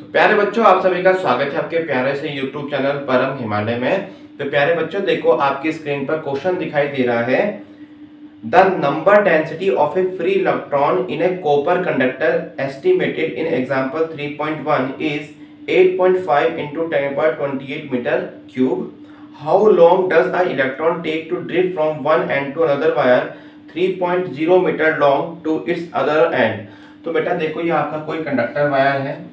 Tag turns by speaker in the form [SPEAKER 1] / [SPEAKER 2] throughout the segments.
[SPEAKER 1] प्यारे बच्चों, आप सभी का स्वागत है आपके प्यारे से YouTube चैनल परम हिमालय में। तो प्यारे बच्चों, देखो आपकी स्क्रीन पर क्वेश्चन दिखाई दे रहा है। The number density of a free electron in a copper conductor estimated in example 3.1 इज 8.5 into 10^28 meter cube. How long does a electron take to drift from one end to another wire 3.0 meter long to its other end. तो बेटा देखो, ये आपका कोई conductor wire है,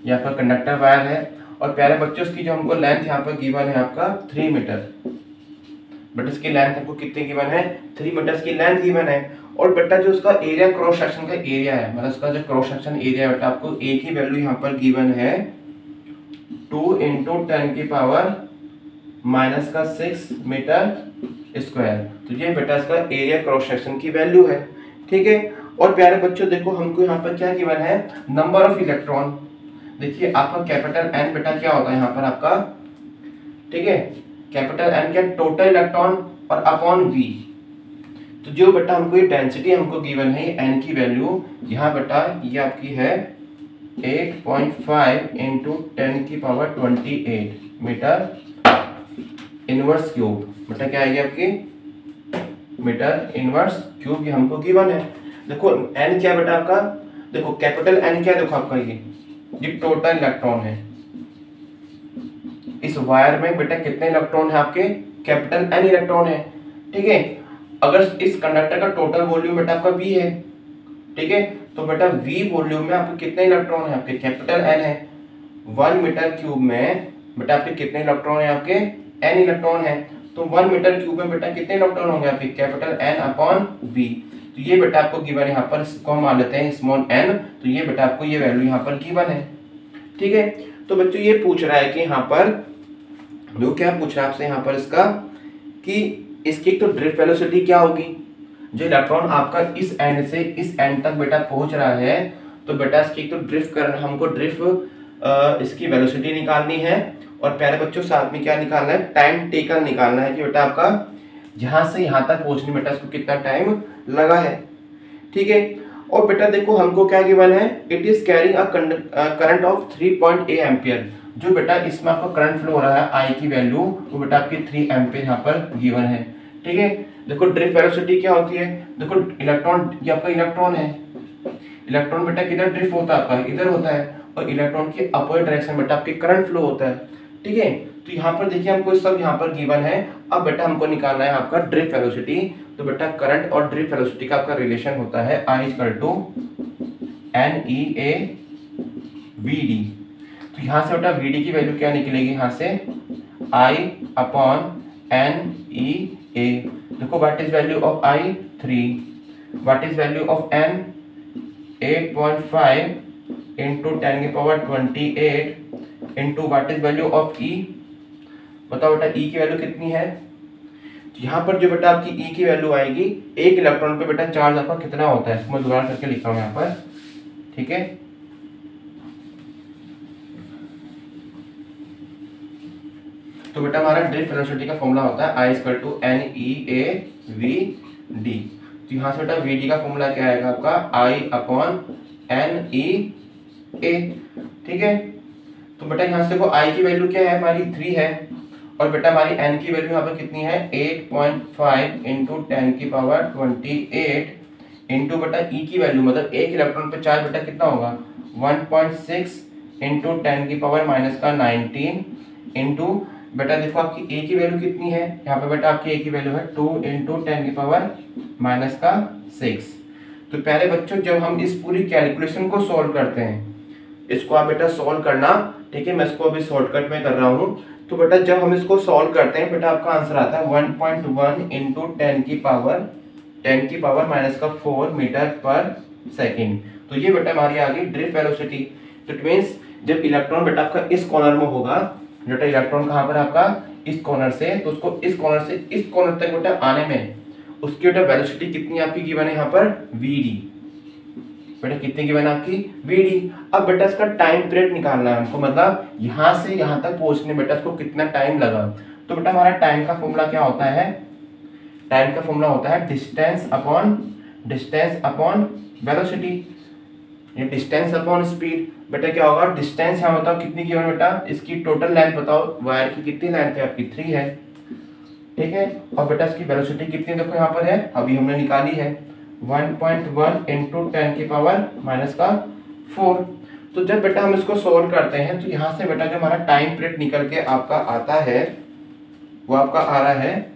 [SPEAKER 1] यहाँ पर कंडक्टर वायर है और प्यारे बच्चों इसकी जो हमको लेंथ यहाँ पर गिवन है आपका 3 मीटर। बट इसकी लेंथ हमको कितनी गिवन है? 3 मीटर इसकी लेंथ गिवन है। और बेटा जो उसका एरिया, क्रॉस सेक्शन का एरिया है, मतलब उसका जो क्रॉस सेक्शन एरिया है बेटा आपको एक ही वैल्यू यहाँ पर गिवन है 2 × 10⁻⁻⁶ मीटर स्क्वायर। तो ये बेटा इसका एरिया क्रॉस सेक्शन की वैल्यू है, ठीक है। और प्यारे बच्चों देखो हमको यहाँ पर क्या गिवन है? Number of electron. देखिए आपका कैपिटल एन बेटा क्या होता है यहाँ पर आपका, ठीक है, कैपिटल एन क्या? टोटल इलेक्ट्रॉन और अपॉन वी। तो जो बेटा हमको ये डेंसिटी हमको गिवन है एन की वैल्यू, यहाँ बेटा ये आपकी है 8.5 × 10⁻28 मीटर इनवर्स क्यूब। बेटा क्या आएगी आपकी? मीटर इनवर्स क्यूब, ये हमको गिवन है। देखो एन क्या बेटा आपका, देखो कैपिटल एन क्या, देखो आपका ये टोटल इलेक्ट्रॉन है। इस वायर में बेटा कितने इलेक्ट्रॉन है आपके? कैपिटल एन इलेक्ट्रॉन है, ठीक है। अगर इस कंडक्टर का टोटल वॉल्यूम बेटा आपका वी है, ठीक है, तो बेटा वी वॉल्यूम में आपके कितने इलेक्ट्रॉन है? आपके कैपिटल एन है। 1 मीटर क्यूब में बेटा आपके कितने इलेक्ट्रॉन है? आपके एन इलेक्ट्रॉन है। तो 1 मीटर क्यूब में बेटा कितने इलेक्ट्रॉन होंगे आपके? Capital N upon V. तो ये बेटा आपको गिवन है, यहाँ पर इसको हम मान लेते हैं स्मॉल एन। तो ये बेटा आपको ये वैल्यू यहाँ पर गिवन है, ठीक है। तो बच्चों ये पूछ रहा है कि यहाँ पर जो क्या पूछ रहा है आपसे यहाँ पर इसका, कि इसकी तो ड्रिफ्ट वेलोसिटी क्या होगी। जो इलेक्ट्रॉन आपका इस एंड से इस एंड तक बेटा पहुंच रहा है, तो बेटा इसकी तो ड्रिफ्ट कर हमको ड्रिफ्ट इसकी वेलोसिटी निकालनी है। और प्यारे बच्चों साथ में क्या निकालना है? टाइम टेकन निकालना है कि बेटा आपका यहाँ से यहाँ तक पहुंचने बेटा इसको कितना टाइम लगा है, ठीक है। और बेटा देखो हमको क्या गिवन है? It is carrying a current of 3.8 ampere. जो बेटा इसमें आपका करंट फ्लो हो रहा है आई की वैल्यू, वो बेटा आपकी 3 एम्पियर यहाँ पर गिवन है, ठीक है। देखो ड्रिफ्ट वेलोसिटी क्या होती है? देखो इलेक्ट्रॉन, ये आपका इलेक्ट्रॉन है। इलेक्ट्रॉन बेटा किधर ड्रिफ्ट होता है? आपका इधर होता है। और इलेक्ट्रॉन की अपोजिट डायरेक्शन बेटा आपके करंट फ्लो होता है, ठीक है। तो यहाँ पर देखिए हमको सब यहाँ पर गिवन है। अब बेटा हमको निकालना है आपका ड्रिफ्ट वेलोसिटी। तो बेटा करंट और ड्रिफ्ट वेलोसिटी का आपका रिलेशन होता है I = NEA VD। तो यहाँ से बेटा VD की वैल्यू क्या निकलेगी? यहाँ से I/NEA। देखो what is value of I? 3। What is value of N? 8.5 × 10⁻28 into what is value of E? बताओ बेटा E की वैल्यू कितनी है? यहाँ पर जो बेटा आपकी E की वैल्यू आएगी, एक इलेक्ट्रॉन पे बेटा चार्ज आपका कितना होता है, इसको मैं दोबारा करके लिखा हूँ यहाँ पर, ठीक है। तो बेटा हमारा ड्रिफ्ट वेलोसिटी का फॉर्मूला होता है I = NEA VD। तो यहाँ से बेटा VD का फॉर्मूला क्या आएगा आपका? I/NEA, ठीक है। तो बेटा यहाँ से देखो I की वैल्यू क्या है? हमारी 3 है। और बेटा हमारी N की वैल्यू यहाँ पर कितनी है? 8.5 × 10⁻28 इंटू बेटा E की वैल्यू, मतलब एक इलेक्ट्रॉन पे चार्ज बेटा कितना होगा? 1.6 × 10⁻⁻19 इंटू बेटा देखो आपकी A की वैल्यू कितनी है? यहाँ पे बेटा आपकी A की वैल्यू है 2 × 10⁻⁻6। तो प्यारे बच्चों जब हम इस पूरी कैलकुलेशन को सॉल्व करते हैं, इसको आप बेटा सॉल्व करना, ठीक है। मैं इसको अभी शॉर्टकट में कर रहा हूँ। तो बेटा जब हम इसको सॉल्व करते हैं बेटा आपका आंसर आता है 1.1 × 10⁻⁻⁴ मीटर पर सेकेंड। तो ये बेटा हमारी आ गई ड्रिफ्ट वेलोसिटी। तो इट मींस जब इलेक्ट्रॉन बेटा आपका इस कॉर्नर में होगा, बेटा इलेक्ट्रॉन कहाँ पर आपका? इस कॉर्नर से, तो उसको इस कॉर्नर से इस कॉर्नर तक बेटा आने में उसकी बेटा वेलोसिटी कितनी आपकी गिवन है यहाँ पर? VD। बेटा कितनी गिवन है आपकी? VD। अब बेटा इसका टाइम पीरियड निकालना है हमको, मतलब यहाँ से यहाँ तक पहुँचने बेटा इसको कितना टाइम लगा। तो बेटा हमारा टाइम का फॉर्मूला क्या होता है? टाइम का फॉर्मूला होता है डिस्टेंस अपॉन वेलोसिटी। ये डिस्टेंस अपॉन स्पीड। बेटा क्या होगा, डिस्टेंस यहाँ बताओ कितनी की है बेटा, इसकी टोटल लेंथ बताओ, वायर की कितनी लेंथ है आपकी 3 है, ठीक है। और बेटा इसकी वेलोसिटी कितनी देखो यहाँ पर है, अभी हमने निकाली है 1.1 इंटू 10 की पावर माइनस का 4। तो जब बेटा हम इसको सोल्व करते हैं तो यहाँ से बेटा जो हमारा टाइम पीरियड निकल के आपका आता है वो आपका आ रहा है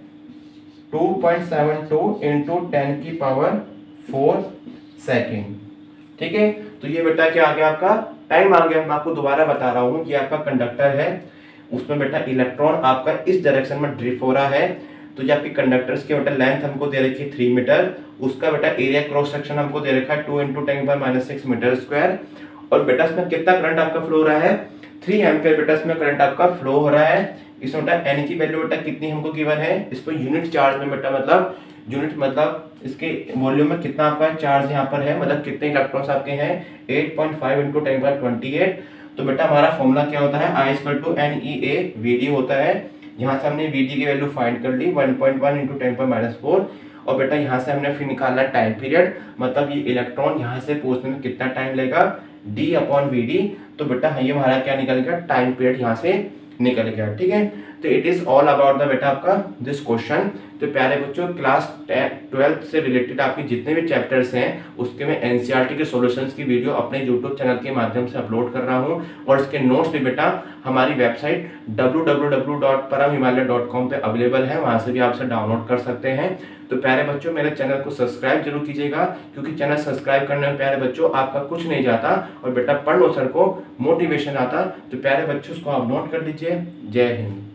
[SPEAKER 1] 2.72 इंटू 10 की पावर 4 सेकेंड, ठीक है। तो ये बेटा क्या आ गया, आपका टाइम आ गया। मैं आपको दोबारा बता रहा हूँ, ये आपका कंडक्टर है, उसमें बेटा इलेक्ट्रॉन आपका इस डायरेक्शन में ड्रिफ्ट हो रहा है। तो ये आपकी कंडक्टर्स की बेटा लेंथ हमको दे रखी है 3 मीटर, उसका बेटा एरिया क्रॉस सेक्शन हमको दे रखा है 2 इंटू 10⁻⁻6 मीटर स्क्वायर। और बेटा इसमें कितना करंट आपका फ्लो हो रहा है, 3 एम्पियर बेटा इसमें करंट आपका फ्लो हो रहा है। इसमें बेटा एन की वैल्यू बेटा कितनी हमको गिवन है, इसको यूनिट चार्ज में बेटा मतलब यूनिट मतलब इसके वॉल्यूम में कितना आपका चार्ज यहाँ पर है, मतलब कितने इलेक्ट्रॉन्स आपके हैं 8.5 इंटू 10⁻28। तो बेटा हमारा फॉर्मूला क्या होता है, I = NEA VD होता है। यहाँ से हमने VD की वैल्यू फाइंड कर ली 1.1 इंटू 10⁻⁴। और बेटा यहाँ से हमने फिर निकालना टाइम पीरियड, मतलब ये इलेक्ट्रॉन यहाँ से पहुँचने में कितना टाइम लगेगा D/VD। तो बेटा ये हमारा क्या निकल गया, टाइम पीरियड यहाँ से निकल गया, ठीक है। तो it is all about the बेटा आपका दिस क्वेश्चन। तो प्यारे बच्चों क्लास 12 से रिलेटेड आपके जितने भी चैप्टर्स हैं उसके मैं एनसीईआरटी के सॉल्यूशंस की वीडियो अपने यूट्यूब चैनल के माध्यम से अपलोड कर रहा हूं। और इसके नोट्स भी बेटा हमारी वेबसाइट www.paramhimalaya.com पे अवेलेबल है, वहां से भी आप डाउनलोड कर सकते हैं। तो प्यारे बच्चों मेरे चैनल को सब्सक्राइब जरूर कीजिएगा, क्योंकि चैनल सब्सक्राइब करने में प्यारे बच्चों आपका कुछ नहीं जाता और बेटा पढ़ लो सर को मोटिवेशन आता। तो प्यारे बच्चों उसको आप नोट कर लीजिए। जय हिंद।